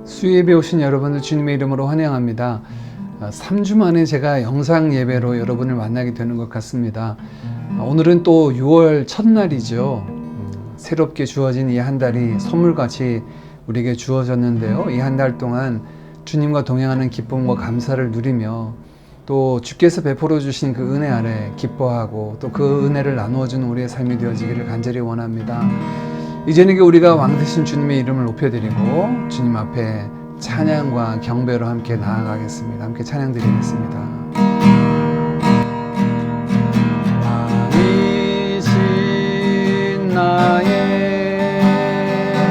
수예배 오신 여러분을 주님의 이름으로 환영합니다. 3주 만에 제가 영상 예배로 여러분을 만나게 되는 것 같습니다. 오늘은 또 6월 첫날이죠. 새롭게 주어진 이 한 달이 선물같이 우리에게 주어졌는데요. 이 한 달 동안 주님과 동행하는 기쁨과 감사를 누리며 또 주께서 베풀어 주신 그 은혜 아래 기뻐하고 또 그 은혜를 나누어 주는 우리의 삶이 되어지기를 간절히 원합니다. 이 저녁에 우리가 왕 되신 주님의 이름을 높여드리고 주님 앞에 찬양과 경배로 함께 나아가겠습니다. 함께 찬양 드리겠습니다. 왕이신 나의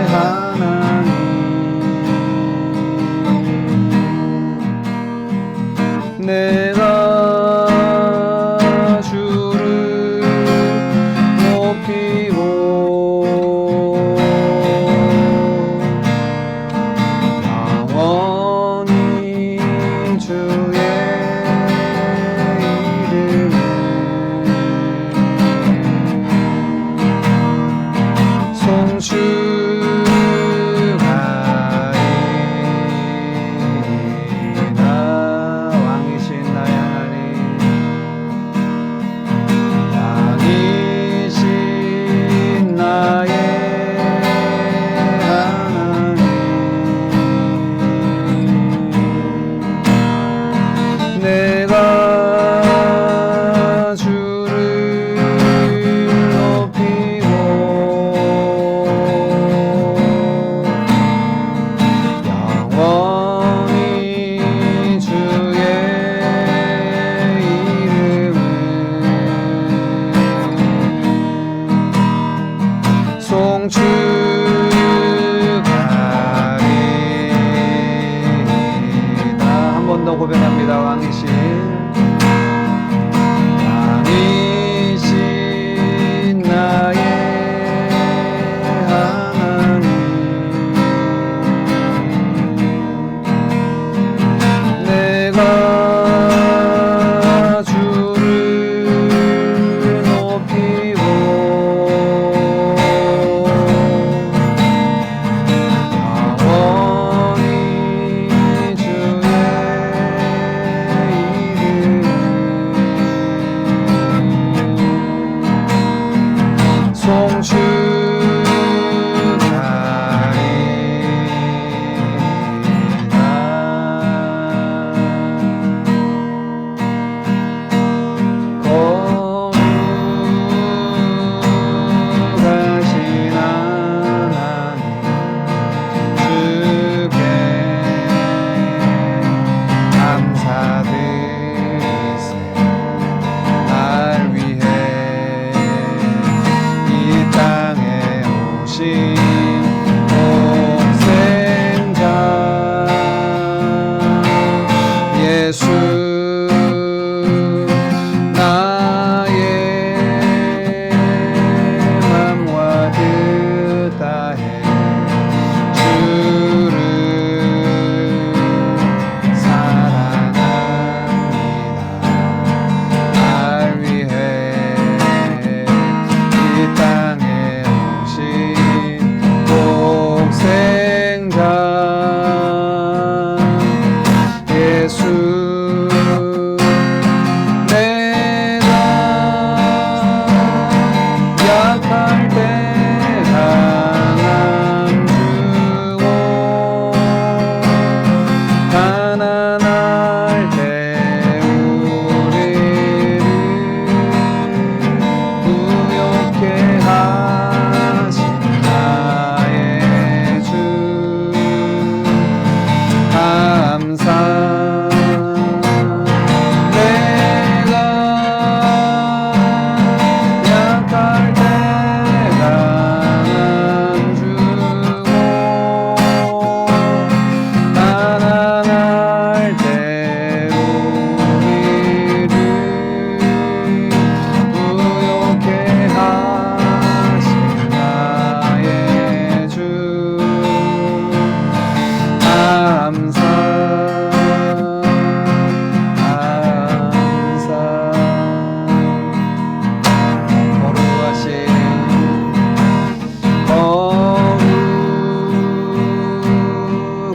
하나님, 내가 주를 높이고 영원히 주의 이름에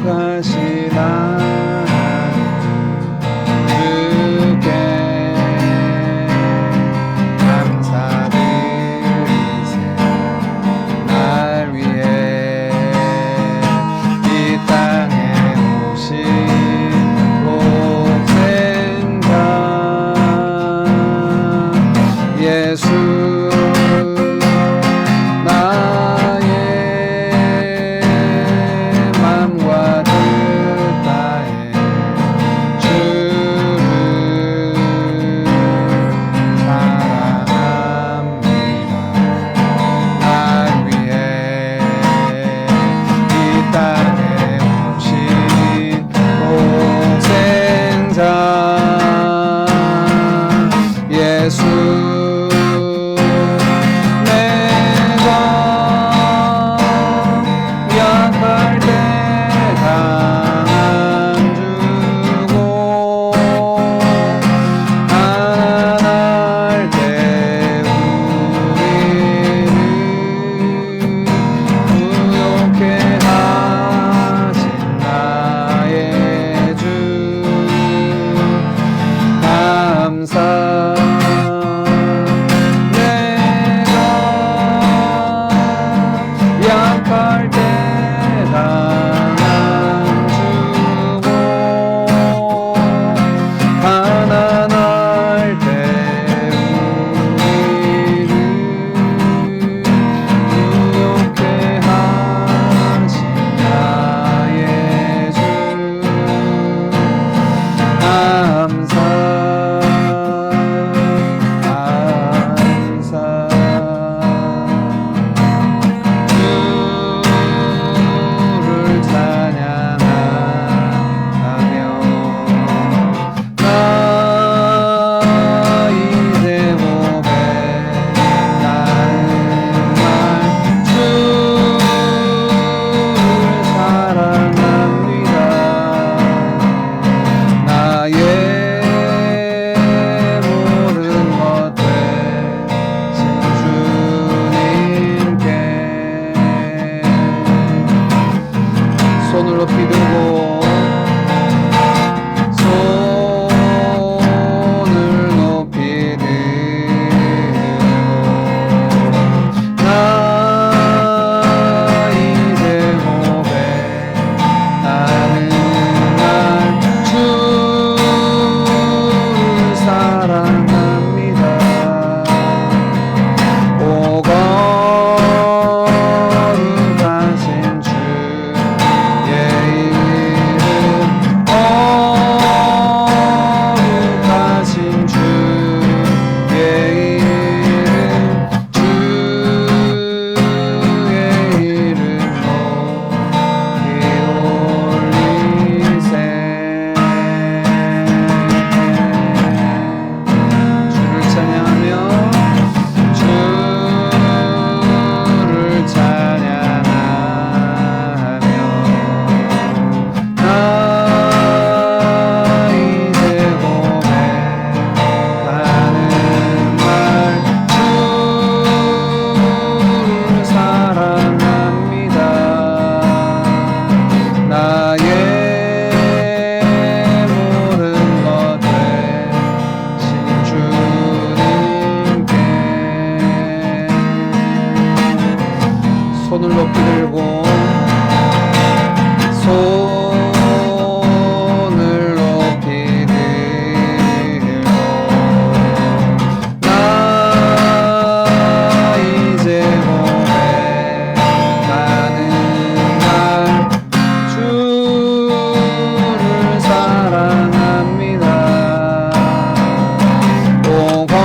거룩하시다 주께 감사드리세 날 위해 이 땅에 오신 독생자 예수 손을 높이 들고 손을 높이 들고 나 이제 고백하는 날 주를 사랑합니다. 오 거룩하신 주 손을 높이 들고 손을 높이 들고 나 이제 고백하는 날 주를 사랑합니다. 오 거룩하신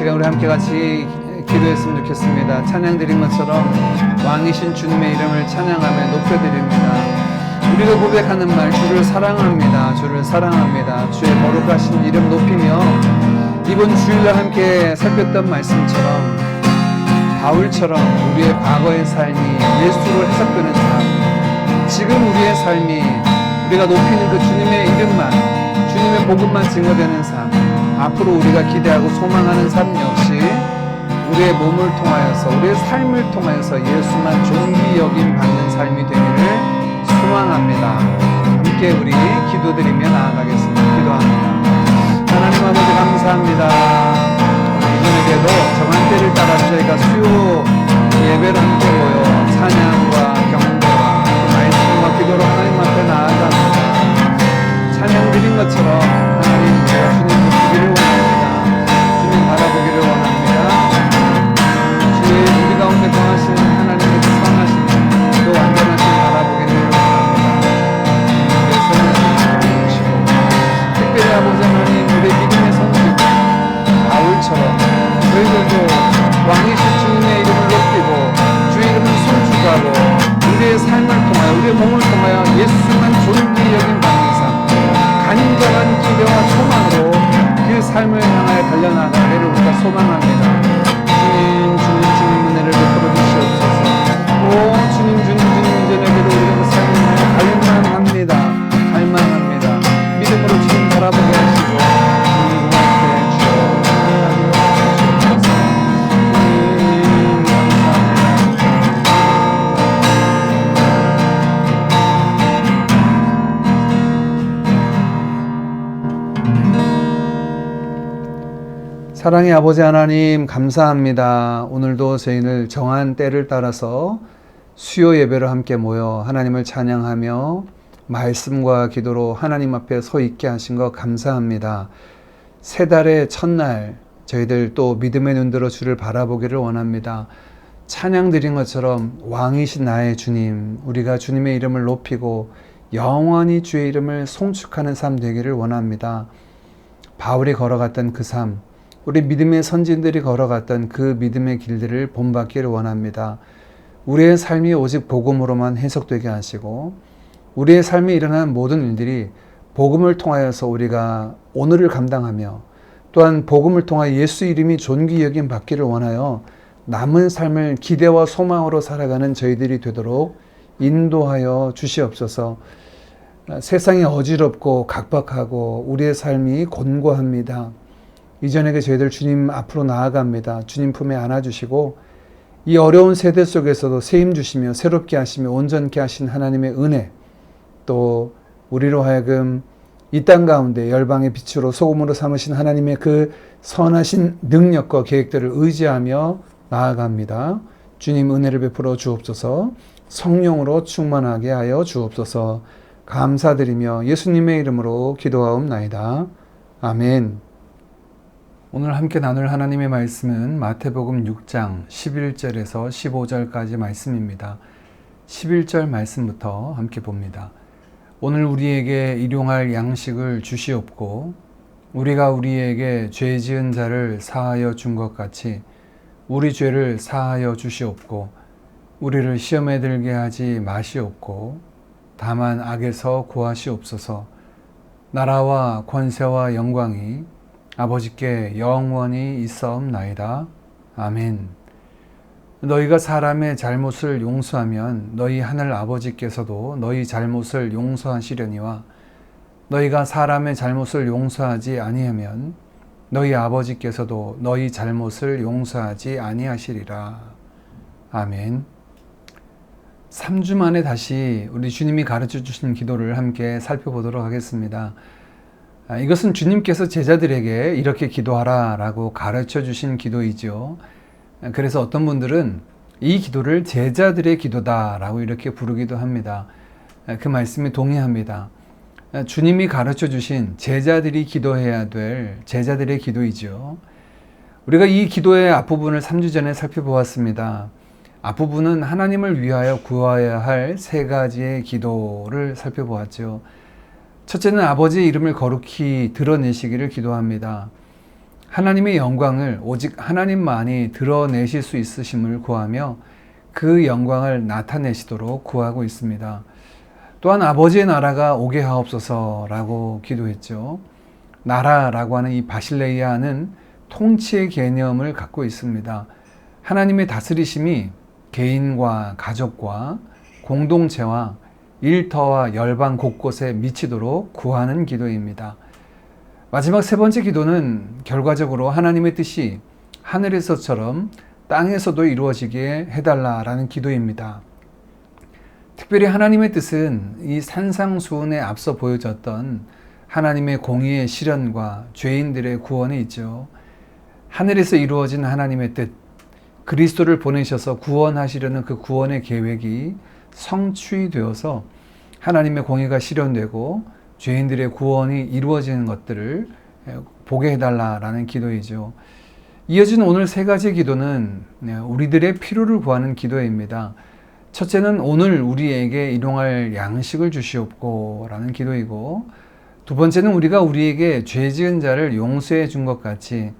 우리 함께 같이 기도했으면 좋겠습니다. 찬양 드린 것처럼 왕이신 주님의 이름을 찬양하며 높여드립니다. 우리가 고백하는 말, 주를 사랑합니다. 주를 사랑합니다. 주의 거룩하신 이름 높이며 이번 주일날 함께 살폈던 말씀처럼 바울처럼 우리의 과거의 삶이 예수로 해석되는 삶, 지금 우리의 삶이 우리가 높이는 그 주님의 이름만, 주님의 복음만 증거되는 삶, 앞으로 우리가 기대하고 소망하는 삶 역시 우리의 몸을 통하여서, 우리의 삶을 통하여서 예수만 존귀 여김 받는 삶이 되기를 소망합니다. 함께 우리 기도드리며 나아가겠습니다. 기도합니다. 하나님 아버지 감사합니다. 이전에도 정한 때를 따라 저희가 수요 예배를 함께 모여 찬양과 경배와 말씀과 기도로 하나님 앞에 나아갑니다. 찬양 드린 것처럼 하나님 우리가 주님 보시기를 원합니다. 주님 바라보기를 원합니다. 주의 우리 가운데 거하신 하나님의 그 선하신 또 완전하신 바라보기를 원합니다. 우리의 선하신 주님 보시고 특별히 아버지 하나님 우리 믿음의 선수 바울처럼 저희들도 왕이신 주님의 이름을 높이고 주의 이름을 순수하고 우리의 삶을 통하여 우리의 몸을 통하여 예수만 존귀 여긴 받는 삶, 간절한 기대와 소망으로 그 삶을 향하여 달려나가기를 우리가 소망합니다. 주님 은혜를 베풀어 주시옵소서. 오 주님 이전에도 우리가 그 삶을 갈망합니다. 믿음으로 주님 바라보게 하시고 사랑의 아버지 하나님 감사합니다. 오늘도 저희를 정한 때를 따라서 수요 예배를 함께 모여 하나님을 찬양하며 말씀과 기도로 하나님 앞에 서 있게 하신 것 감사합니다. 새 달의 첫날 저희들 또 믿음의 눈으로 주를 바라보기를 원합니다. 찬양 드린 것처럼 왕이신 나의 주님, 우리가 주님의 이름을 높이고 영원히 주의 이름을 송축하는 삶 되기를 원합니다. 바울이 걸어갔던 그 삶, 우리 믿음의 선진들이 걸어갔던 그 믿음의 길들을 본받기를 원합니다. 우리의 삶이 오직 복음으로만 해석되게 하시고 우리의 삶에 일어나는 모든 일들이 복음을 통하여서 우리가 오늘을 감당하며 또한 복음을 통하여 예수 이름이 존귀 여김 받기를 원하여 남은 삶을 기대와 소망으로 살아가는 저희들이 되도록 인도하여 주시옵소서. 세상이 어지럽고 각박하고 우리의 삶이 곤고합니다. 이전에게 저희들 주님 앞으로 나아갑니다. 주님 품에 안아주시고 이 어려운 세대 속에서도 세임 주시며 새롭게 하시며 온전케 하신 하나님의 은혜, 또 우리로 하여금 이 땅 가운데 열방의 빛으로 소금으로 삼으신 하나님의 그 선하신 능력과 계획들을 의지하며 나아갑니다. 주님 은혜를 베풀어 주옵소서. 성령으로 충만하게 하여 주옵소서. 감사드리며 예수님의 이름으로 기도하옵나이다. 아멘. 오늘 함께 나눌 하나님의 말씀은 마태복음 6장 11절에서 15절까지 말씀입니다. 11절 말씀부터 함께 봅니다. 오늘 우리에게 일용할 양식을 주시옵고 우리가 우리에게 죄 지은 자를 사하여 준 것 같이 우리 죄를 사하여 주시옵고 우리를 시험에 들게 하지 마시옵고 다만 악에서 구하시옵소서. 나라와 권세와 영광이 아버지께 영원히 있사옵나이다. 아멘. 너희가 사람의 잘못을 용서하면 너희 하늘 아버지께서도 너희 잘못을 용서하시려니와 너희가 사람의 잘못을 용서하지 아니하면 너희 아버지께서도 너희 잘못을 용서하지 아니하시리라. 아멘. 3주 만에 다시 우리 주님이 가르쳐 주신 기도를 함께 살펴보도록 하겠습니다. 이것은 주님께서 제자들에게 이렇게 기도하라 라고 가르쳐 주신 기도이죠. 그래서 어떤 분들은 이 기도를 제자들의 기도다 라고 이렇게 부르기도 합니다. 그 말씀에 동의합니다. 주님이 가르쳐 주신 제자들이 기도해야 될 제자들의 기도이죠. 우리가 이 기도의 앞부분을 3주 전에 살펴보았습니다. 앞부분은 하나님을 위하여 구해야 할 3가지의 기도를 살펴보았죠. 첫째는 아버지의 이름을 거룩히 드러내시기를 기도합니다. 하나님의 영광을 오직 하나님만이 드러내실 수 있으심을 구하며 그 영광을 나타내시도록 구하고 있습니다. 또한 아버지의 나라가 오게 하옵소서라고 기도했죠. 나라라고 하는 이 바실레이아는 통치의 개념을 갖고 있습니다. 하나님의 다스리심이 개인과 가족과 공동체와 일터와 열방 곳곳에 미치도록 구하는 기도입니다. 마지막 세 번째 기도는 결과적으로 하나님의 뜻이 하늘에서처럼 땅에서도 이루어지게 해달라라는 기도입니다. 특별히 하나님의 뜻은 이 산상수훈에 앞서 보여졌던 하나님의 공의의 실현과 죄인들의 구원에 있죠. 하늘에서 이루어진 하나님의 뜻, 그리스도를 보내셔서 구원하시려는 그 구원의 계획이 성취되어서 하나님의 공의가 실현되고 죄인들의 구원이 이루어지는 것들을 보게 해달라라는 기도이죠. 이어진 오늘 세 가지 기도는 우리들의 필요를 구하는 기도입니다. 첫째는 오늘 우리에게 일용할 양식을 주시옵고 라는 기도이고, 두 번째는 우리가 우리에게 죄 지은 자를 용서해 준 것 같이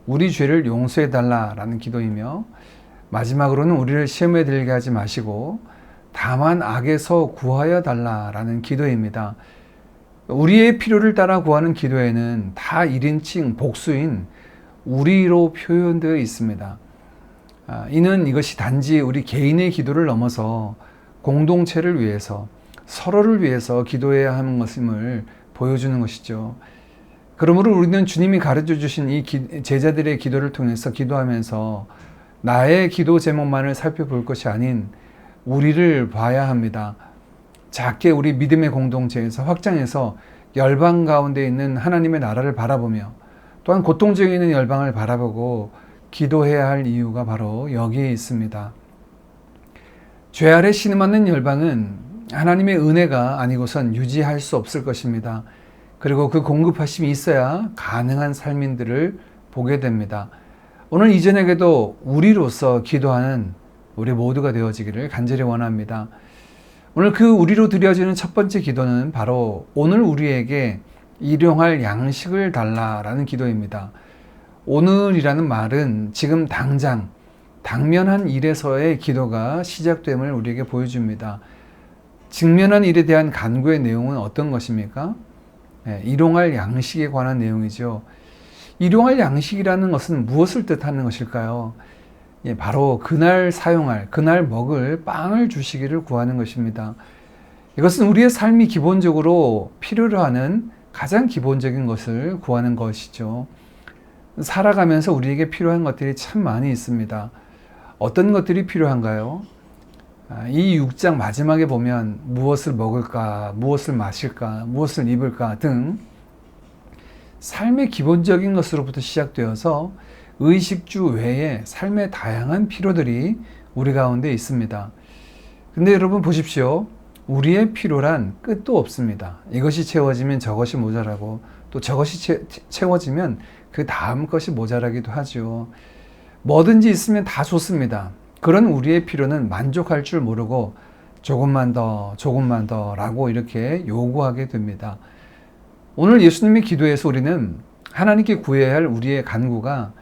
우리 죄를 용서해 달라라는 기도이며, 마지막으로는 우리를 시험에 들게 하지 마시고 다만 악에서 구하여 달라라는 기도입니다. 우리의 필요를 따라 구하는 기도에는 다 1인칭 복수인 우리로 표현되어 있습니다. 이는 이것이 단지 우리 개인의 기도를 넘어서 공동체를 위해서, 서로를 위해서 기도해야 하는 것임을 보여주는 것이죠. 그러므로 우리는 주님이 가르쳐 주신 이 제자들의 기도를 통해서 기도하면서 나의 기도 제목만을 살펴볼 것이 아닌 우리를 봐야 합니다. 작게 우리 믿음의 공동체에서 확장해서 열방 가운데 있는 하나님의 나라를 바라보며, 또한 고통중에 있는 열방을 바라보고 기도해야 할 이유가 바로 여기에 있습니다. 죄 아래 신음하는 열방은 하나님의 은혜가 아니고선 유지할 수 없을 것입니다. 그리고 그 공급하심이 있어야 가능한 삶인들을 보게 됩니다. 오늘 이전에게도 우리로서 기도하는 우리 모두가 되어지기를 간절히 원합니다. 오늘 그 우리로 드려지는 첫 번째 기도는 바로 오늘 우리에게 일용할 양식을 달라라는 기도입니다. 오늘이라는 말은 지금 당장, 당면한 일에서의 기도가 시작됨을 우리에게 보여줍니다. 직면한 일에 대한 간구의 내용은 어떤 것입니까? 일용할 양식에 관한 내용이죠. 일용할 양식이라는 것은 무엇을 뜻하는 것일까요? 바로 그날 사용할, 그날 먹을 빵을 주시기를 구하는 것입니다. 이것은 우리의 삶이 기본적으로 필요로 하는 가장 기본적인 것을 구하는 것이죠. 살아가면서 우리에게 필요한 것들이 참 많이 있습니다. 어떤 것들이 필요한가요? 이 6장 마지막에 보면 무엇을 먹을까, 무엇을 마실까, 무엇을 입을까 등 삶의 기본적인 것으로부터 시작되어서 의식주 외에 삶의 다양한 필요들이 우리 가운데 있습니다. 근데 여러분 보십시오. 우리의 필요란 끝도 없습니다. 이것이 채워지면 저것이 모자라고, 또 저것이 채워지면 그 다음 것이 모자라기도 하죠. 뭐든지 있으면 다 좋습니다. 그런 우리의 필요는 만족할 줄 모르고 조금만 더, 조금만 더 라고 이렇게 요구하게 됩니다. 오늘 예수님의 기도에서 우리는 하나님께 구해야 할 우리의 간구가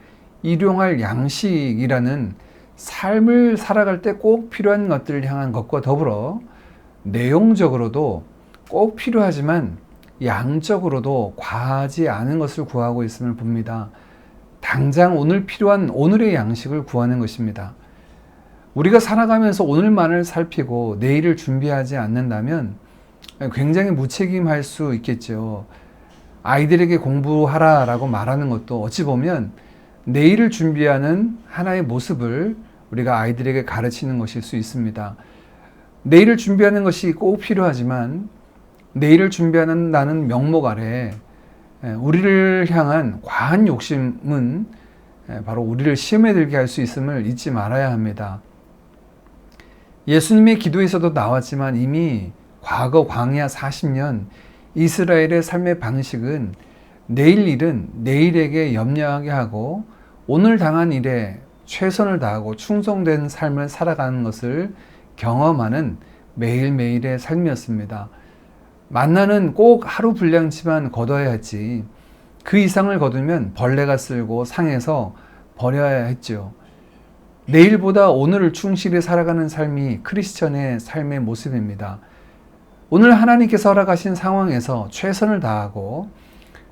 일용할 양식이라는 삶을 살아갈 때 꼭 필요한 것들을 향한 것과 더불어 내용적으로도 꼭 필요하지만 양적으로도 과하지 않은 것을 구하고 있음을 봅니다. 당장 오늘 필요한 오늘의 양식을 구하는 것입니다. 우리가 살아가면서 오늘만을 살피고 내일을 준비하지 않는다면 굉장히 무책임할 수 있겠죠. 아이들에게 공부하라라고 말하는 것도 어찌 보면 내일을 준비하는 하나의 모습을 우리가 아이들에게 가르치는 것일 수 있습니다. 내일을 준비하는 것이 꼭 필요하지만 내일을 준비한다는 명목 아래 우리를 향한 과한 욕심은 바로 우리를 시험에 들게 할 수 있음을 잊지 말아야 합니다. 예수님의 기도에서도 나왔지만 이미 과거 광야 40년 이스라엘의 삶의 방식은 내일 일은 내일에게 염려하게 하고 오늘 당한 일에 최선을 다하고 충성된 삶을 살아가는 것을 경험하는 매일매일의 삶이었습니다. 만나는 꼭 하루 분량치만 거둬야 했지 그 이상을 거두면 벌레가 쓸고 상해서 버려야 했죠. 내일보다 오늘을 충실히 살아가는 삶이 크리스천의 삶의 모습입니다. 오늘 하나님께서 허락하신 상황에서 최선을 다하고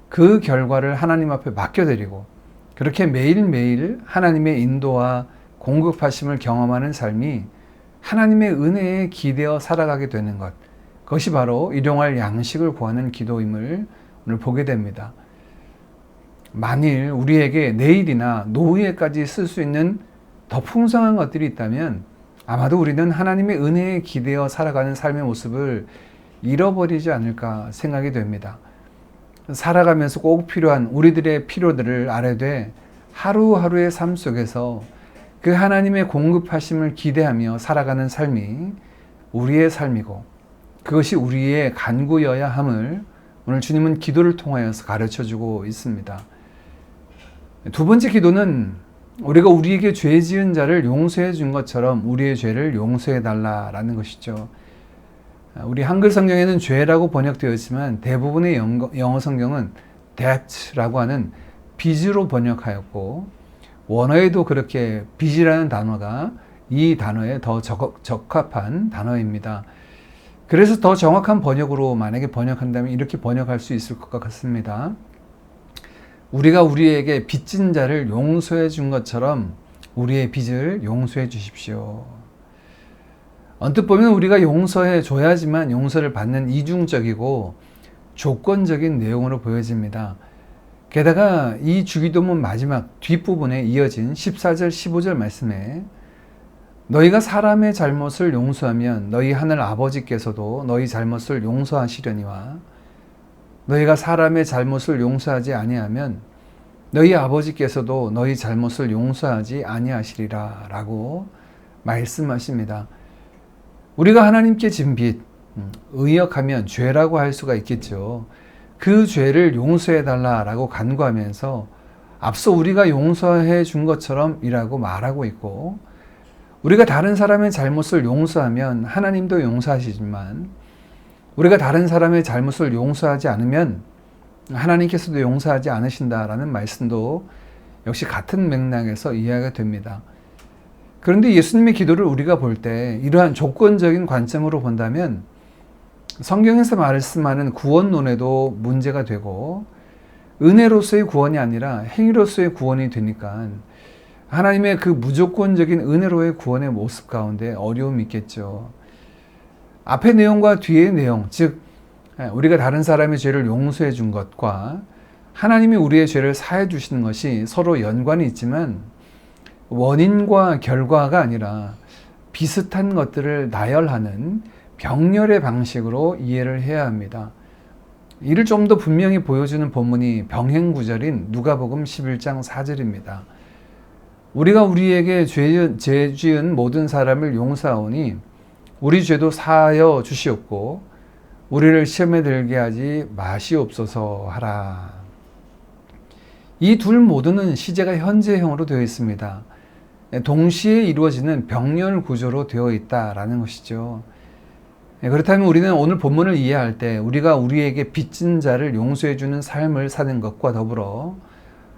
그 결과를 하나님 앞에 맡겨드리고 그렇게 매일매일 하나님의 인도와 공급하심을 경험하는 삶이 하나님의 은혜에 기대어 살아가게 되는 것, 그것이 바로 일용할 양식을 구하는 기도임을 오늘 보게 됩니다. 만일 우리에게 내일이나 노후에까지 쓸 수 있는 더 풍성한 것들이 있다면 아마도 우리는 하나님의 은혜에 기대어 살아가는 삶의 모습을 잃어버리지 않을까 생각이 됩니다. 살아가면서 꼭 필요한 우리들의 필요들을 알아되 하루하루의 삶 속에서 그 하나님의 공급하심을 기대하며 살아가는 삶이 우리의 삶이고 그것이 우리의 간구여야 함을 오늘 주님은 기도를 통하여서 가르쳐주고 있습니다. 두 번째 기도는 우리가 우리에게 죄 지은 자를 용서해 준 것처럼 우리의 죄를 용서해 달라라는 것이죠. 우리 한글 성경에는 죄라고 번역되어 있지만 대부분의 영어 성경은 debt라고 하는 빚으로 번역하였고 원어에도 그렇게 빚이라는 단어가 이 단어에 더 적합한 단어입니다. 그래서 더 정확한 번역으로 만약에 번역한다면 이렇게 번역할 수 있을 것 같습니다. 우리가 우리에게 빚진 자를 용서해 준 것처럼 우리의 빚을 용서해 주십시오. 언뜻 보면 우리가 용서해 줘야지만 용서를 받는 이중적이고 조건적인 내용으로 보여집니다. 게다가 이 주기도문 마지막 뒷부분에 이어진 14절 15절 말씀에 너희가 사람의 잘못을 용서하면 너희 하늘 아버지께서도 너희 잘못을 용서하시려니와 너희가 사람의 잘못을 용서하지 아니하면 너희 아버지께서도 너희 잘못을 용서하지 아니하시리라 라고 말씀하십니다. 우리가 하나님께 진 빚, 의역하면 죄라고 할 수가 있겠죠. 그 죄를 용서해 달라라고 간구하면서 앞서 우리가 용서해 준 것처럼 이라고 말하고 있고 우리가 다른 사람의 잘못을 용서하면 하나님도 용서하시지만 우리가 다른 사람의 잘못을 용서하지 않으면 하나님께서도 용서하지 않으신다라는 말씀도 역시 같은 맥락에서 이해가 됩니다. 그런데 예수님의 기도를 우리가 볼 때 이러한 조건적인 관점으로 본다면 성경에서 말씀하는 구원론에도 문제가 되고 은혜로서의 구원이 아니라 행위로서의 구원이 되니까 하나님의 그 무조건적인 은혜로의 구원의 모습 가운데 어려움이 있겠죠. 앞의 내용과 뒤의 내용, 즉 우리가 다른 사람의 죄를 용서해 준 것과 하나님이 우리의 죄를 사해 주시는 것이 서로 연관이 있지만 원인과 결과가 아니라 비슷한 것들을 나열하는 병렬의 방식으로 이해를 해야 합니다. 이를 좀 더 분명히 보여주는 본문이 병행구절인 누가복음 11장 4절입니다. 우리가 우리에게 죄 지은 모든 사람을 용서하오니 우리 죄도 사하여 주시옵고 우리를 시험에 들게 하지 마시옵소서 하라. 이 둘 모두는 시제가 현재형으로 되어 있습니다. 동시에 이루어지는 병렬 구조로 되어 있다라는 것이죠. 그렇다면 우리는 오늘 본문을 이해할 때 우리가 우리에게 빚진 자를 용서해 주는 삶을 사는 것과 더불어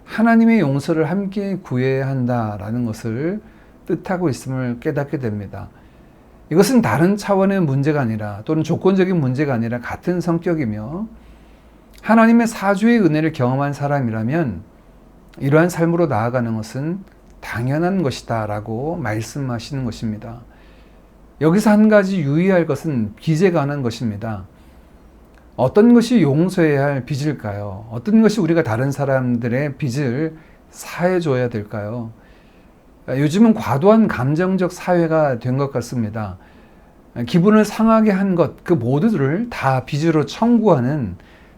하나님의 용서를 함께 구해야 한다라는 것을 뜻하고 있음을 깨닫게 됩니다. 이것은 다른 차원의 문제가 아니라 또는 조건적인 문제가 아니라 같은 성격이며 하나님의 사주의 은혜를 경험한 사람이라면 이러한 삶으로 나아가는 것은 당연한 것이다 라고 말씀하시는 것입니다. 여기서 한 가지 유의할 것은 빚에 관한 것입니다. 어떤 것이 용서해야 할 빚일까요? 어떤 것이 우리가 다른 사람들의 빚을 사해줘야 될까요? 요즘은 과도한 감정적 사회가 된 것 같습니다. 기분을 상하게 한 것, 그 모두를 다 빚으로 청구하는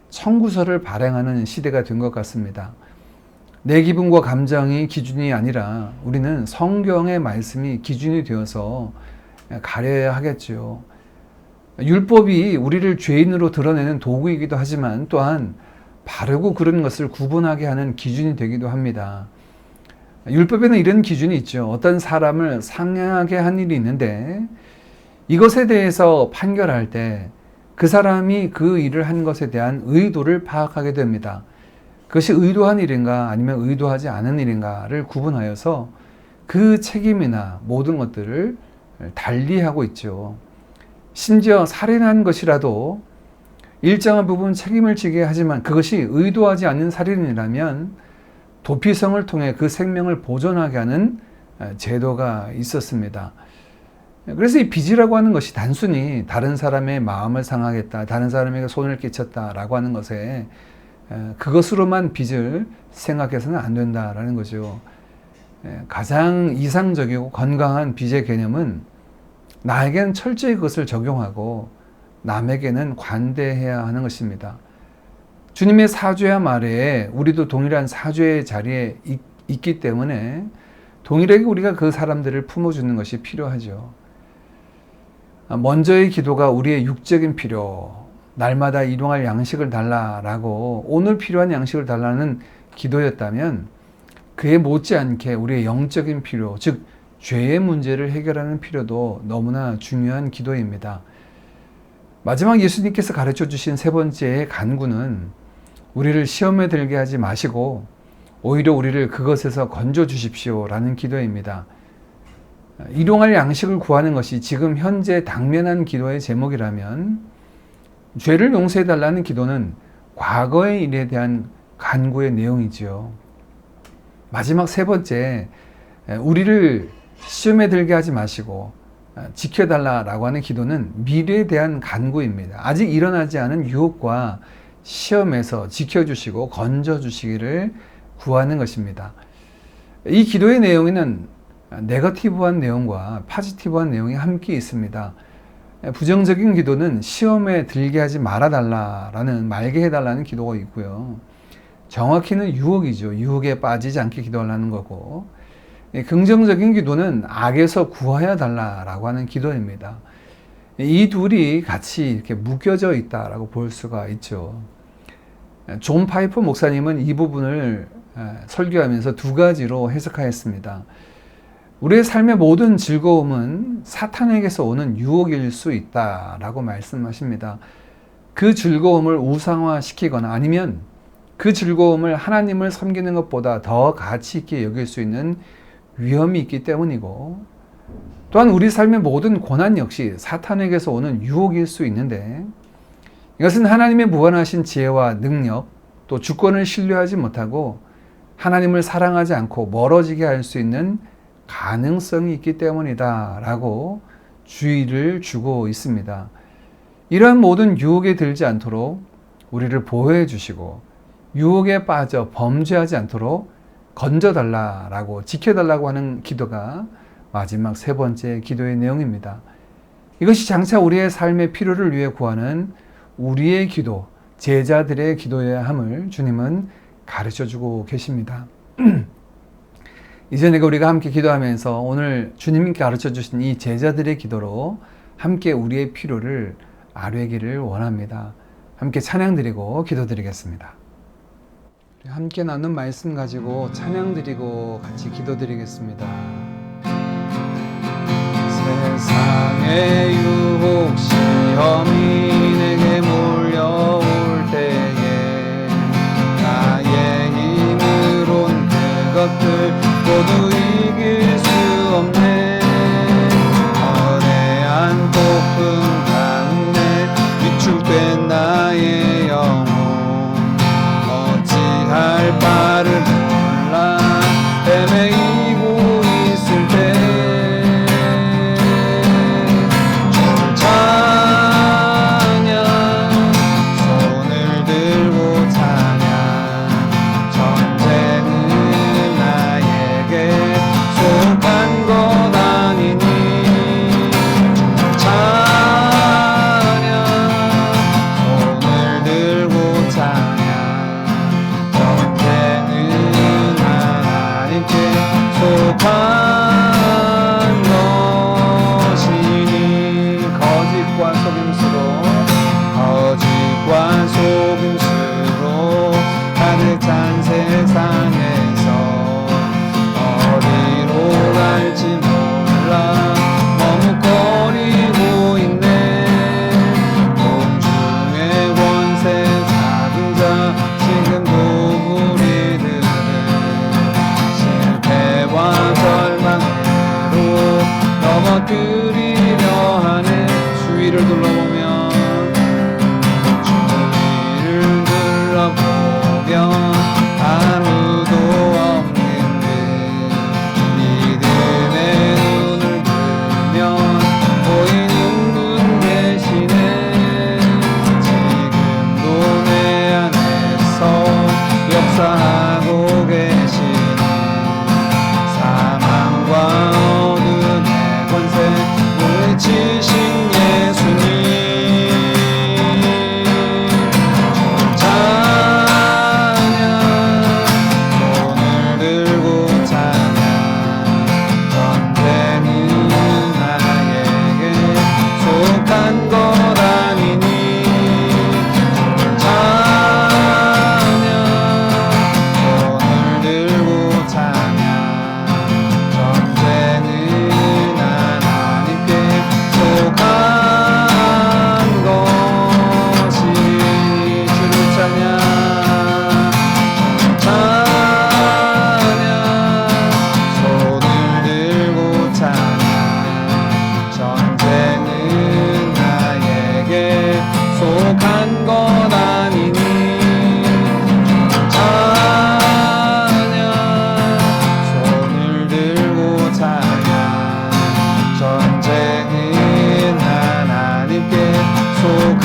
청구서를 발행하는 시대가 된 것 같습니다. 내 기분과 감정이 기준이 아니라 우리는 성경의 말씀이 기준이 되어서 가려야 하겠죠. 율법이 우리를 죄인으로 드러내는 도구이기도 하지만 또한 바르고 그른 것을 구분하게 하는 기준이 되기도 합니다. 율법에는 이런 기준이 있죠. 어떤 사람을 상하게 한 일이 있는데 이것에 대해서 판결할 때 그 사람이 그 일을 한 것에 대한 의도를 파악하게 됩니다. 그것이 의도한 일인가 아니면 의도하지 않은 일인가를 구분하여서 그 책임이나 모든 것들을 달리하고 있죠. 심지어 살인한 것이라도 일정한 부분 책임을 지게 하지만 그것이 의도하지 않는 살인이라면 도피성을 통해 그 생명을 보존하게 하는 제도가 있었습니다. 그래서 이 빚이라고 하는 것이 단순히 다른 사람의 마음을 상하겠다, 다른 사람에게 손을 끼쳤다라고 하는 것에 그것으로만 빚을 생각해서는 안 된다라는 거죠. 가장 이상적이고 건강한 빚의 개념은 나에게는 철저히 그것을 적용하고 남에게는 관대해야 하는 것입니다. 주님의 사죄와 말에 우리도 동일한 사죄의 자리에 있기 때문에 동일하게 우리가 그 사람들을 품어주는 것이 필요하죠. 먼저의 기도가 우리의 육적인 필요, 날마다 일용할 양식을 달라라고 오늘 필요한 양식을 달라는 기도였다면 그에 못지않게 우리의 영적인 필요, 즉 죄의 문제를 해결하는 필요도 너무나 중요한 기도입니다. 마지막 예수님께서 가르쳐 주신 세 번째의 간구는 우리를 시험에 들게 하지 마시고 오히려 우리를 그것에서 건져 주십시오라는 기도입니다. 일용할 양식을 구하는 것이 지금 현재 당면한 기도의 제목이라면 죄를 용서해 달라는 기도는 과거의 일에 대한 간구의 내용이지요. 마지막 세 번째, 우리를 시험에 들게 하지 마시고 지켜달라라고 하는 기도는 미래에 대한 간구입니다. 아직 일어나지 않은 유혹과 시험에서 지켜주시고 건져주시기를 구하는 것입니다. 이 기도의 내용에는 네거티브한 내용과 파지티브한 내용이 함께 있습니다. 부정적인 기도는 시험에 들게 하지 말아달라라는 말게 해달라는 기도가 있고요. 정확히는 유혹이죠. 유혹에 빠지지 않게 기도하라는 거고, 긍정적인 기도는 악에서 구하여 달라라고 하는 기도입니다. 이 둘이 같이 이렇게 묶여져 있다라고 볼 수가 있죠. 존 파이퍼 목사님은 이 부분을 설교하면서 두 가지로 해석하였습니다. 우리의 삶의 모든 즐거움은 사탄에게서 오는 유혹일 수 있다라고 말씀하십니다. 그 즐거움을 우상화시키거나 아니면 그 즐거움을 하나님을 섬기는 것보다 더 가치 있게 여길 수 있는 위험이 있기 때문이고, 또한 우리 삶의 모든 고난 역시 사탄에게서 오는 유혹일 수 있는데, 이것은 하나님의 무한하신 지혜와 능력, 또 주권을 신뢰하지 못하고 하나님을 사랑하지 않고 멀어지게 할 수 있는 가능성이 있기 때문이다 라고 주의를 주고 있습니다. 이러한 모든 유혹에 들지 않도록 우리를 보호해 주시고 유혹에 빠져 범죄하지 않도록 건져달라라고 지켜달라고 하는 기도가 마지막 세 번째 기도의 내용입니다. 이것이 장차 우리의 삶의 필요를 위해 구하는 우리의 기도, 제자들의 기도여야 함을 주님은 가르쳐주고 계십니다. 이전에 우리가 함께 기도하면서 오늘 주님께 가르쳐주신 이 제자들의 기도로 함께 우리의 필요를 아뢰기를 원합니다. 함께 찬양드리고 기도드리겠습니다. 함께 나눈 말씀 가지고 찬양드리고 같이 기도드리겠습니다. 세상의 유혹 시험이 내게 몰려올 때에 나의 힘으론 그것들 모두 이길 수 없네. 거대한 폭풍 가운데 위축된 나의 영혼 어찌할 바를 몰라 헤매이고 있을 때 주를 찬양 손을 들고 찬양 전쟁은 나에게 속한 것 아니니 주를 찬양 손을 들고 찬양 전쟁은 하나님께 속한 것이니 거짓과 속임수로 가득 찬 세상에서 어디로 갈지 몰라 머뭇거리고 있네. 공중의 권세 잡은 자 지금도 속한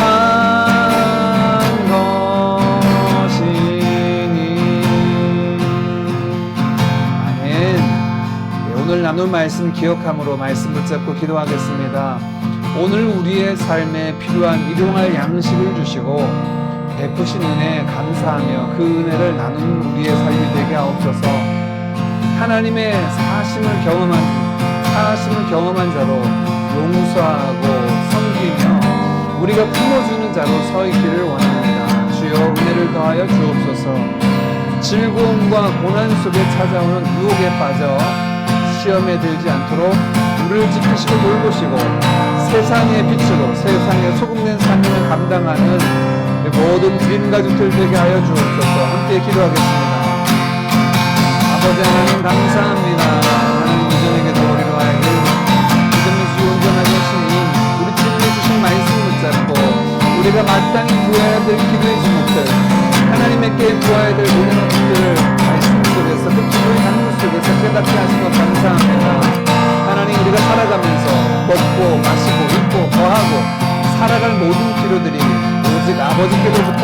것이니. 아멘. 오늘 나눌 말씀 기억함으로 말씀 붙잡고 기도하겠습니다. 오늘 우리의 삶에 필요한 일용할 양식을 주시고 베푸신 은혜에 감사하며 그 은혜를 나누는 우리의 삶이 되게 하옵소서. 하나님의 사심을 경험한 자로 용서하고 섬기며 우리가 품어주는 자로 서 있기를 원합니다. 주여 은혜를 더하여 주옵소서. 즐거움과 고난 속에 찾아오는 유혹에 빠져 시험에 들지 않도록 우리를 지키시고 돌보시고 세상의 빛으로 세상의 소금된 삶을 감당하는 모든 드림 가족들 되게 하여 주옵소서. 함께 기도하겠습니다. 아버지 하나님 감사합니다. 하나님 이전에게도 우리로 하여금 믿음이 온전하게 하시니 우리 주님이 주신 말씀 붙잡고 우리가 마땅히 구해야 될 기도의 제목들 하나님께 구해야 될 모든 것들을 말씀 속에서 그 기도의 강물 속에서 깨닫게 하신 것 감사합니다. 하나님 우리가 살아가면서 먹고 마시고 입고 거하고 살아갈 모든 필요들이 오직 아버지께로부터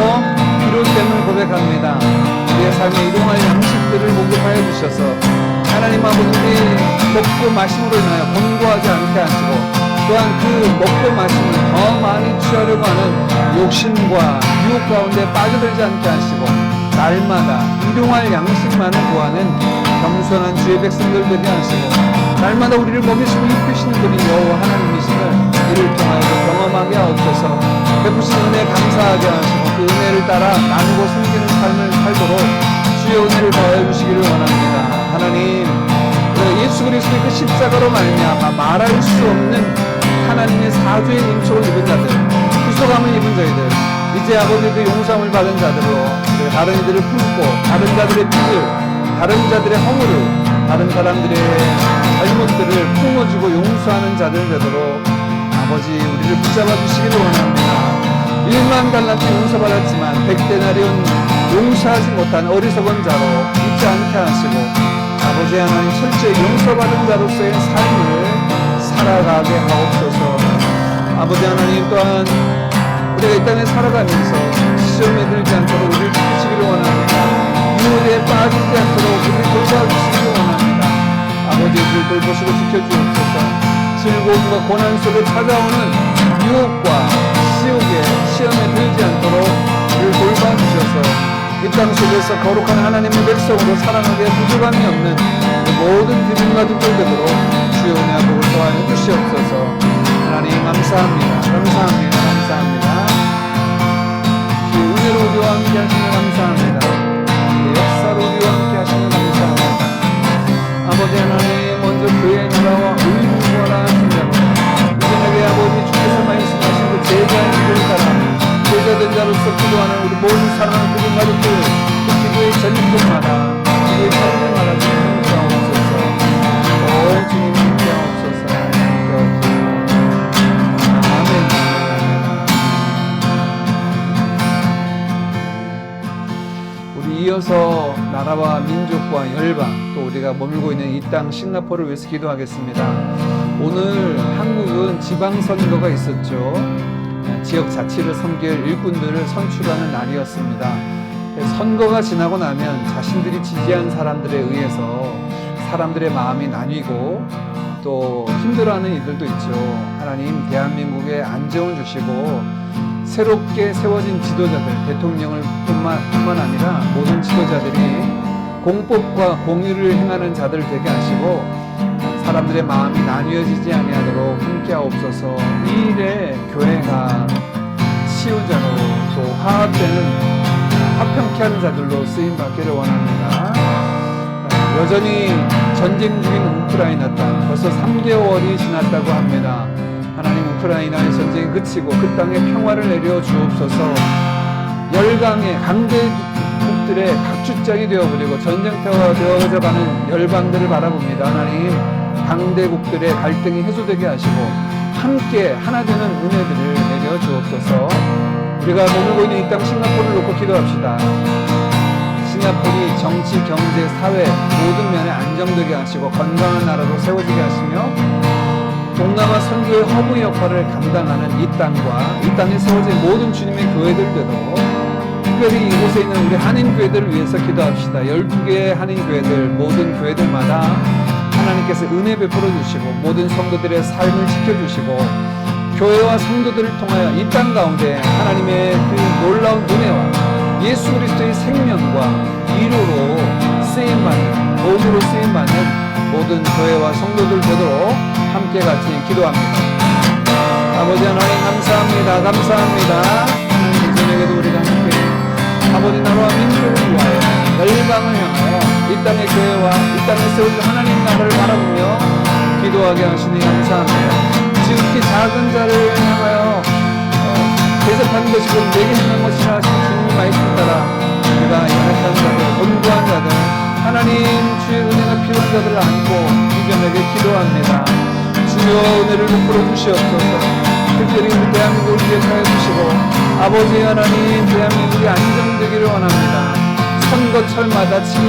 필요됨을 고백합니다. 우리의 삶에 일용할 양식들을 공급하여 주셔서 하나님 아버지 먹고 마심으로 인하여 권고하지 않게 하시고 또한 그 먹고 마심을 더 많이 취하려고 하는 욕심과 유혹 가운데 빠져들지 않게 하시고 날마다 일용할 양식만을 구하는 겸손한 주의 백성들 되게 하시고 날마다 우리를 먹이시고 입히시는 분이 여호와 하나님이심을 이를 통하여 경험하게 하옵소서. 베푸신 은혜에 감사하게 하시고 그 은혜를 따라 나누고 섬기는 삶을 살도록 주의 은혜를 더하여 주시기를 원합니다. 하나님 예수 그리스도의 그 십자가로 말미암아 말할 수 없는 하나님의 사죄의 임촉을 입은 자들 구속함을 입은 저희들 이제 아버지의 그 용서함을 받은 자들로 다른 이들을 품고 다른 자들의 빚을 다른 자들의 허물을 다른 사람들의 잘못들을 품어주고 용서하는 자들 되도록 아버지 우리를 붙잡아 주시기를 원합니다. 1만 달란트 용서받았지만 100데나리온 용서하지 못한 어리석은 자로 있지 않게 하시고 아버지 하나님 철저히 용서받은 자로서의 삶을 살아가게 하옵소서. 아버지 하나님 또한 우리가 이 땅에 살아가면서 시험에 들지 않도록 우리를 지키시기를 원합니다. 유혹에 빠지지 않도록 우리를 돌봐주시기를 원합니다. 아버지 우리를 돌보시고 지켜주옵소서. 즐거움과 고난 속에 찾아오는 유혹과 시험에 들지 않도록 우리를 돌봐주셔서 이 땅 속에서 거룩한 하나님의 백성으로 살아가게 부족함이 없는 모든 드림과 득들 되도록 주의 은혜와 복을 더하여 주시옵소서. 하나님 감사합니다. 주의 은혜로 우리와 함께 하시는 감사합니다. 주의 역사로 우리와 함께 하시는 감사합니다. 아버지 하나님 먼저 그의 나라와 의를 구하라 하신다고 이전에게 아버지 주께서 말씀하신 그 제자의 길을 따라 제자된 자로서 기도하는 우리 모든 사랑하는 그들 가족들 그 기도의 전쟁마다 기도의 전쟁마다 주님 함께하옵소서. 주님 함께하옵소서. 아멘. 우리 이어서 나라와 민족과 열방 또 우리가 머물고 있는 이 땅 싱가포르를 위해서 기도하겠습니다. 오늘 한국은 지방선거가 있었죠. 지역 자치를 섬길 일꾼들을 선출하는 날이었습니다. 선거가 지나고 나면 자신들이 지지한 사람들에 의해서 사람들의 마음이 나뉘고 또 힘들어하는 이들도 있죠. 하나님 대한민국에 안정을 주시고 새롭게 세워진 지도자들 대통령을 뿐만 아니라 모든 지도자들이 공법과 공의를 행하는 자들 되게 하시고 사람들의 마음이 나뉘어지지 아니하도록 함께하옵소서. 이 일에 교회가 치유자로 또 화평케 하는 자들로 쓰임받기를 원합니다. 여전히 전쟁 중인 우크라이나 땅 벌써 3개월이 지났다고 합니다. 하나님 우크라이나의 전쟁이 그치고 그 땅에 평화를 내려 주옵소서. 열강의 강대국들의 각주장이 되어버리고 전쟁터가 되어져가는 열방들을 바라봅니다. 하나님 강대국들의 갈등이 해소되게 하시고 함께 하나 되는 은혜들을 내려 주옵소서. 우리가 머물고 있는 이 땅 싱가포르를 놓고 기도합시다. 싱가포르이 정치, 경제, 사회 모든 면에 안정되게 하시고 건강한 나라로 세워지게 하시며 동남아 선교의 허브 역할을 감당하는 이 땅과 이 땅에 세워진 모든 주님의 교회들대로 특별히 이곳에 있는 우리 한인교회들을 위해서 기도합시다. 12개의 한인교회들, 모든 교회들마다 하나님께서 은혜 베풀어 주시고 모든 성도들의 삶을 지켜주시고 교회와 성도들을 통하여 이 땅 가운데 하나님의 그 놀라운 은혜와 예수 그리스도의 생명과 위로로 쓰임받는, 도구로 쓰임받는 모든 교회와 성도들 되도록 함께 같이 기도합니다. 아버지 하나님 감사합니다. 감사합니다. 하나님 저녁에도 우리가 함께 아버지 나라와 민족을 위하여 열방을 향하여 이 땅의 교회와 이 땅에 세워진 하나님 나라를 바라보며 기도하게 하시니 감사합니다. 지극히 작은 자를 향하여 대접하는 것이고 내게 행한 것이라 하신 주님의 말씀 따라 우리가 연약한 자들, 곤고한 자들, 하나님 주의 은혜가 필요한 자들을 안고 이겨내게 기도합니다. 주여 은혜를 베풀어 주시옵소서. 특별히 우리 대한민국을 기억하여 주시고 아버지 하나님 대한민국이 안정되기를 원합니다. 선거철마다 치는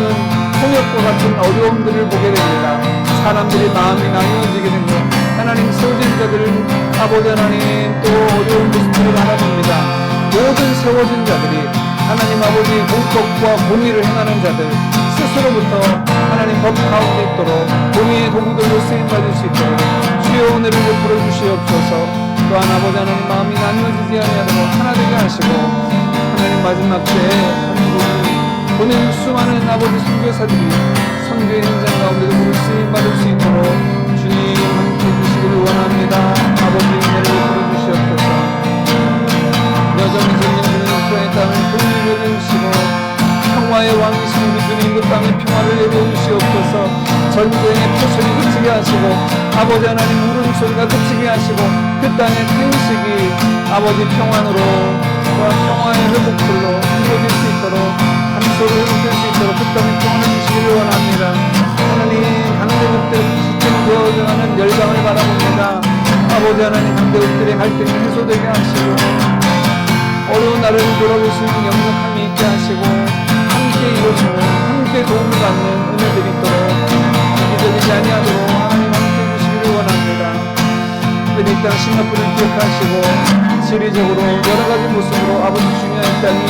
통역과 같은 어려움들을 보게 됩니다. 사람들이 마음이 나뉘어지게 되고 하나님 세워진 자들을 아버지 하나님 또 어려운 모습들을 바라봅니다. 모든 세워진 자들이 하나님 아버지 공법과 공의를 행하는 자들 스스로부터 하나님 법 가운데 있도록 공의의 도구들로 쓰임받을 수 있도록 주여 은혜를 베풀어 주시옵소서. 또한 아버지 하나님 마음이 나뉘어지지 아니하도록 하나 되게 하시고 하나님 마지막 때에 보낸 수많은 아버지 선교사들이 선교의 현장 가운데도 우리 쓰임받을 수 있도록 주님 함께 해주시기를 원합니다. 아버지 은혜를 베풀어 주시옵소서. 여전히 주님 우크라이나 땅을 통일해 주시고 평화의 왕이신 우리 주님 그 땅의 평화를 내려주시옵소서. 전쟁의 표선이 그치게 하시고 아버지 하나님 울음소리가 그치게 하시고 그 땅의 탄식이 아버지 평안으로 또한 평화의 회복들로 이루어질 수 있도록 함소를 일으킬 수 있도록 그 땅의 평안을 주시기를 원합니다. 하나님 강대국들 지탱되어가는 열방을 바라봅니다. 아버지 하나님 강대국들의 갈등이 해소되게 하시고 어려운 나라를 돌아볼 수 있는 영역함이 있게 하시고 함께 이루어지는 함께 도움을 받는 은혜들이 있도록 이기적이지 아니하도록 하나님 함께 해주시기를 원합니다. 특별히 이 땅 싱가포르를 기억하시고 시리적으로 여러가지 모습으로 아버지 중요한 땅이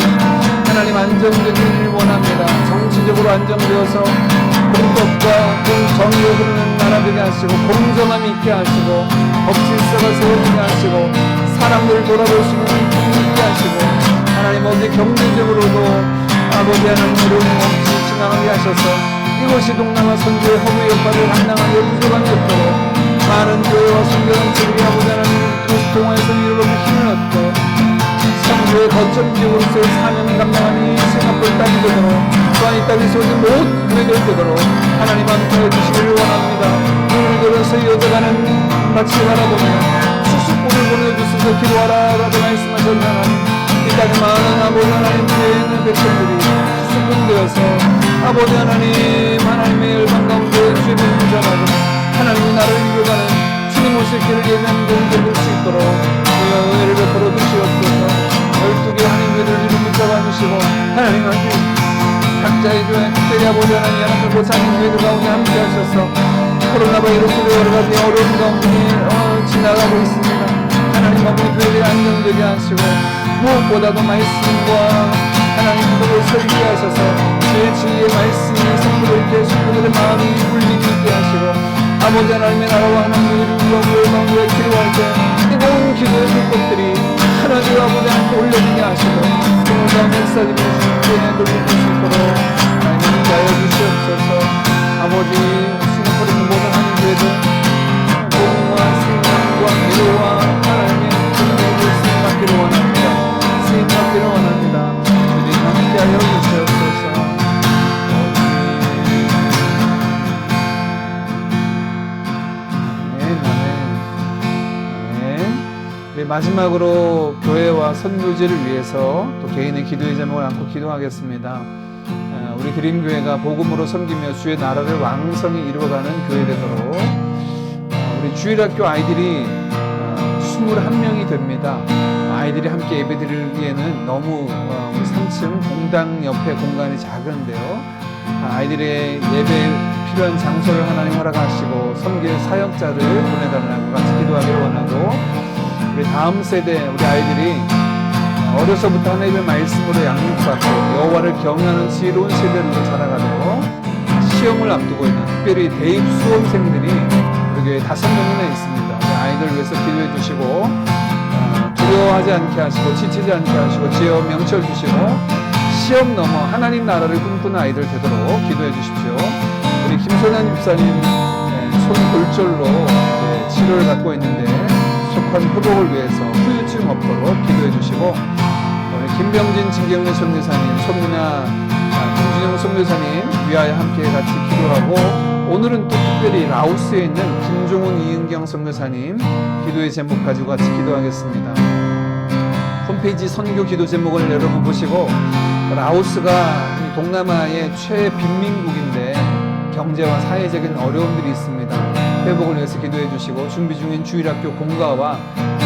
하나님 안정되기를 원합니다. 정치적으로 안정되어서 공법과 공정의가 흐르는 나라 되게 하시고 공정함이 있게 하시고 법질서가 세워지게 하시고 사람들을 돌아볼 수 있는 힘이 있게 하시고 하나님 어디 경제적으로도 아버지 하나님 어려움 없이 지나가게 하셔서 이곳이 동남아 선교의 허브 역할을 감당하기에 부족함이 없도록 많은 교회와 선교단체들이 아버지 하나님 이곳 동화에서 이루어진 힘을 얻고 선교의 거점 지역으로서의 사명을 감당하는 이 싱가포르 땅이 되도록 또한 이 땅에 세워진 모든 교회들 되도록 하나님 함께 해주시기를 원합니다. 눈을 들어서 이어져가는 마치 바라보며 수수꽃을 보내주셔서 기도하라 라고 말씀하셨는 하나님 이 땅에 많은 아버지 하나님 주에 있는 백성들이 수분되어서 아버지 하나님 하나님의 열방 가운데 주의 복음을 전하고 하나님의 나라를 이루어가는 주님 오실 길을 예배하는 도움을 볼 수 있도록 주여 은혜를 베풀어 주시옵소서. 12개 한인교회들을 이름 붙잡아 주시고 하나님 함께 각자의 교회 특별히 아버지 하나님 하나님 고사님 교회들 가운데 함께 하셔서 코로나 바이러스로 여러가지 어려운 가운데 지나가고 있습니다. 하나님 아버지 교회들이 안정되게 하시고 무엇보다도 말씀과 하나님 기도를 설게 하셔서 주의 진리의 말씀이 성도들께 성도들의 마음이 울리게 있게 하시고 아버지 하나님의 나라와 하나님의 일을 위하여 마음으로 기도할 때 뜨거운 기도의 불꽃들이 하나님 아버지 하나님께 올려지게 하시고 오늘 역사들이 주님께 돌릴 수 있도록 하나님 인도하여 주시옵소서. 아버지 싱가포르 있는 모든 한인교회들 복음과 생명과 기도와 하나님의 은혜를 쓰임받기를 원합니다. 쓰임받기를 원합니다. 주님 함께하여 주시옵소서. 마지막으로 교회와 선교지를 위해서 또 개인의 기도의 제목을 안고 기도하겠습니다. 우리 드림교회가 복음으로 섬기며 주의 나라를 왕성히 이루어가는 교회 되도록 우리 주일학교 아이들이 21명이 됩니다. 아이들이 함께 예배드리기에는 너무 우리 3층 공당 옆에 공간이 작은데요. 아이들의 예배 필요한 장소를 하나님 허락하시고 섬길 사역자를 보내달라고 같이 기도하기를 원하고, 우리 다음 세대 우리 아이들이 어려서부터 하나님의 말씀으로 양육받고 여호와를 경외하는 지혜로운 세대로 자라가도록, 시험을 앞두고 있는 특별히 대입 수험생들이 우리 교회에 5명이나 있습니다. 우리 아이들 위해서 기도해 주시고, 두려워하지 않게 하시고 지치지 않게 하시고 지혜와 명철 주시고 시험 넘어 하나님 나라를 꿈꾸는 아이들 되도록 기도해 주십시오. 우리 김선한 집사님 손골절로 치료를 받고 있는데 속한 회복을 위해서 후유증 없도록 기도해 주시고, 우리 김병진 진경래 선교사님, 손민아 김준영 선교사님 위하여 함께 같이 기도하고, 오늘은 또 특별히 라오스에 있는 김종훈 이은경 선교사님 기도의 제목 가지고 같이 기도하겠습니다. 홈페이지 선교 기도 제목을 여러분 보시고, 라오스가 동남아의 최빈민국인데 경제와 사회적인 어려움들이 있습니다. 회복을 위해서 기도해 주시고, 준비 중인 주일학교 공가와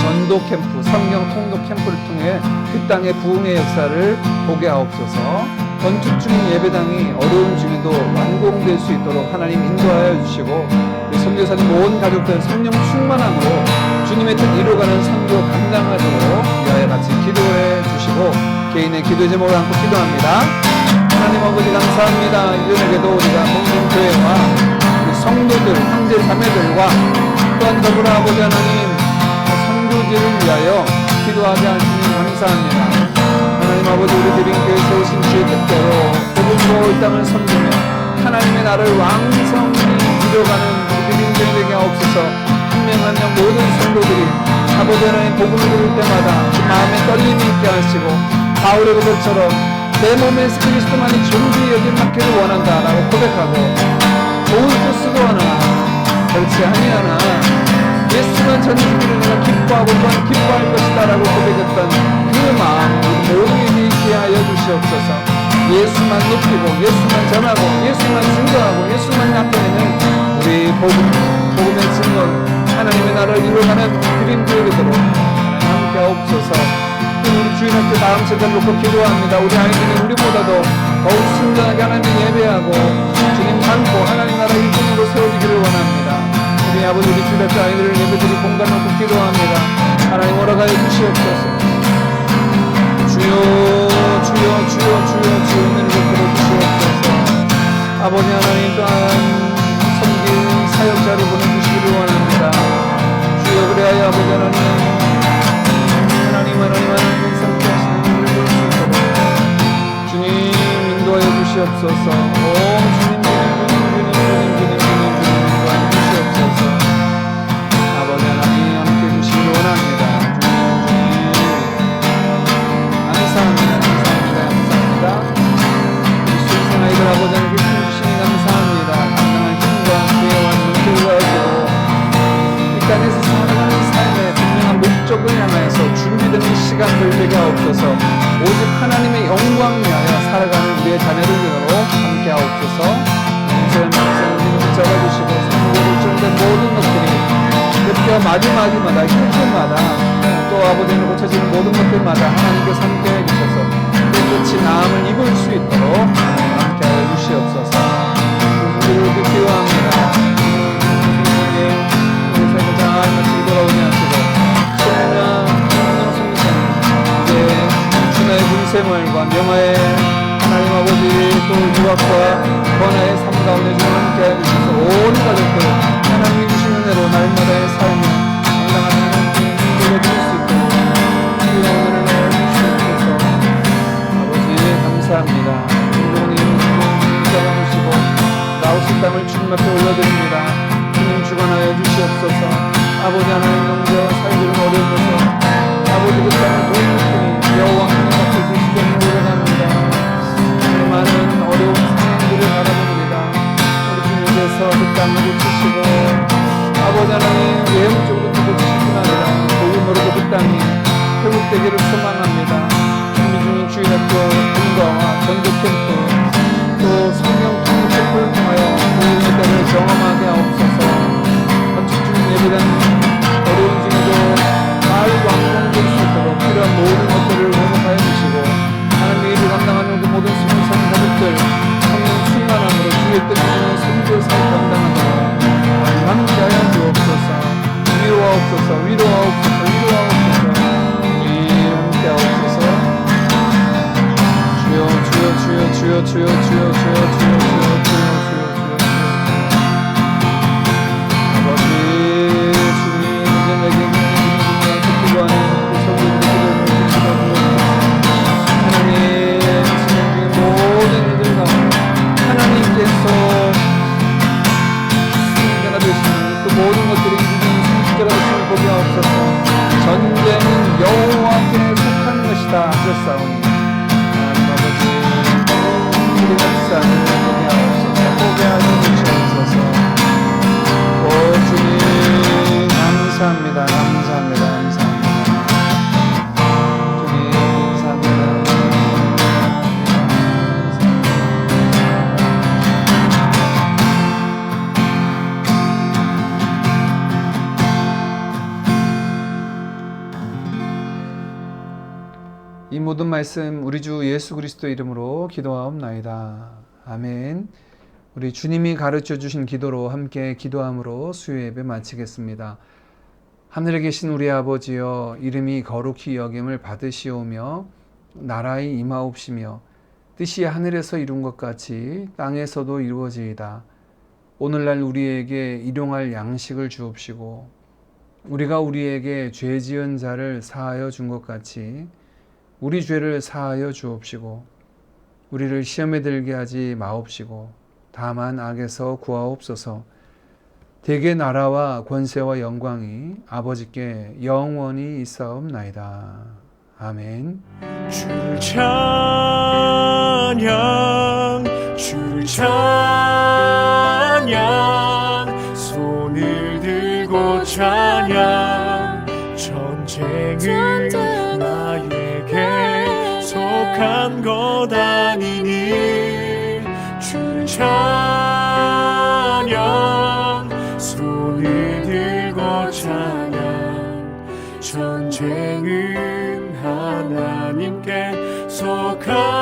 전도 캠프, 성경 통독 캠프를 통해 그 땅의 부흥의 역사를 보게 하옵소서. 건축 중인 예배당이 어려운 중에도 완공될 수 있도록 하나님 인도하여 주시고, 우리 선교사님 온 가족들 성령 충만함으로 주님의 뜻 이루어가는 선교 감당하도록 위하여 같이 기도해 주시고, 개인의 기도 제목을 안고 기도합니다. 하나님 아버지 감사합니다. 이전에도 우리가 공동교회와 우리 성도들, 형제 자매들과 또한 더불어 아버지 하나님 선교지를 위하여 기도하게 하시니 감사합니다. 하나님 아버지, 우리 드림교회 세우신 주의 뜻대로 복음으로 이 땅을 섬기며 하나님의 나라를 왕성히 이뤄가는 우리 드림교회 되게 하옵소서. 한 명 한 명 모든 성도들이 아버지 하나님 복음을 들을 때마다 그 마음에 떨림이 있게 하시고, 바울의 고백처럼 내 몸에서 그리스도만이 존귀히 여긴 맡기를 원한다라고 고백하고, 좋은 뜻으로 하나 그렇지 아니하나 예수만 전진기를 내가 기뻐하고 또한 기뻐할 것이다 라고 고백했던 그 마음 모두에게 있게 하여 주시옵소서. 예수만 높이고 예수만 전하고 예수만 증거하고 예수만 나타내는 우리 복음의 증거 하나님의 나라를 이루어가는 그림교회가 되도록 하나님 함께 하옵소서. 우리 주일학교 다음 세대를 놓고 기도합니다. 우리 아이들이 우리보다도 더욱 순전하게 하나님 예배하고 주님 닮고 하나님 나라 일꾼으로 세워지기를 원합니다. 우리 아버지, 우리 주일학교 아이들을 예배드리 공간 놓고 기도합니다. 하나님 허락하여 주시옵소서. 주여 주여 주여 주여 주여 은혜를 베풀어 주시옵소서. 아버지 하나님, 또한 섬긴 사역자를 보내주시기를 원합니다. 주여 그리하여 아버지 하나님 함께 하시는 일을 볼 수 있도록 주님 인도하여 주시옵소서. 오 주님 인도하여 주시옵소서. 아버지 하나님 함께 해주시기를 원합니다. 감사합니다. 우리 수생 아이들 아버지 하나님께 주시니 감사합니다. 당당한 힘과 기회와 능력을 가지고 이 땅에서 살아가는 삶의 분명한 목적을 향하여서 준비되는 시간들 되게 하옵소서. 오직 하나님의 영광 위하여 살아가는 우리의 자녀들 되도록 함께 하옵소서. 영세한 백성을 붙잡아주시고 성공을 쫓는 모든 것들이 그때와 마지막마다 힘 때마다 또 아버지는 고쳐지는 모든 것들마다 하나님께서 함께 해주셔서 깨끗이 나음을 입을 수 있도록 함께 하여 주시옵소서. 우리를 기도합니다. 우리 삶을 잘 마치고 돌아오게 하시고 소문나 이제 주나의 군생활과 명화의 하나님 아버지 또 유학과 번화의 삶 가운데 주 함께 해주셔서 온 가족들 하나님이 주신 은혜로 날마다의 삶을 감당하는 하나님께 힘들게 드릴 수 있도록 주의 은혜를 내어주시옵소서. 아버지 감사합니다. 인종님 인정하시고 라오스 땅을 주님 앞에 올려드립니다. 주님 주관하여 주시옵소서. 아버지 하나님 영재와 살기를 어려운 것을 아버지 그 땅을 도인분이 여호와 하나님 앞에 계시게 올려갑니다. 많은 어려운 상황들을 바라봅니다. 우리 주님께서 그 땅을 고치시고 아버지 하나님 외형적으로도 고치실 뿐 아니라 복음으로도 그 땅이 회복되기를 소망합니다. 준비 중인 주일학교 공과와 전도 캠프 또 성경 통독 캠프를 통하여 우리의 때를 경험하게 하옵소서. 건축 중인 예배당 어려운 중에도 잘 완공될 수 있도록 필요한 모든 것들을 공급하여 주시고 하나님의 일을 감당하는 그 모든 수고선 가족들 성령 충만함으로 주의 뜻을 선교 사역 주여 주여 주여 주여 주여 주여 아버지 주님 이제 내게 듣고 하는 그 성도들의 하나님 진행 중인 모든 일들 가운데 하나님께서 승자가 되시는 그 모든 것들이 이루어진 승자가 되시는 보게 하옵소서. 전쟁은 여호와께 속한 것이다 하셨사오니 하나님 아버지 우리 역사를 보게 하옵소서. 보게 하여 주시옵소서. 오 주님 감사합니다. 감사합니다. 감사합니다. 주님 감사합니다. 이 모든 말씀 우리 주 예수 그리스도 이름으로 기도하옵나이다. 아멘. 우리 주님이 가르쳐 주신 기도로 함께 기도함으로 수요 예배 마치겠습니다. 하늘에 계신 우리 아버지여, 이름이 거룩히 여김을 받으시오며 나라의 임하옵시며 뜻이 하늘에서 이룬 것 같이 땅에서도 이루어지이다. 오늘날 우리에게 일용할 양식을 주옵시고 우리가 우리에게 죄 지은 자를 사하여 준 것 같이 우리 죄를 사하여 주옵시고 우리를 시험에 들게 하지 마옵시고 다만 악에서 구하옵소서. 대개 나라와 권세와 영광이 아버지께 영원히 있사옵나이다. 아멘. 주를 찬양 주를 찬양 손을 들고 찬양 전쟁은 나에게 속한 것 아니니 주를 찬양 손을 들고 찬양 전쟁은 하나님께 속한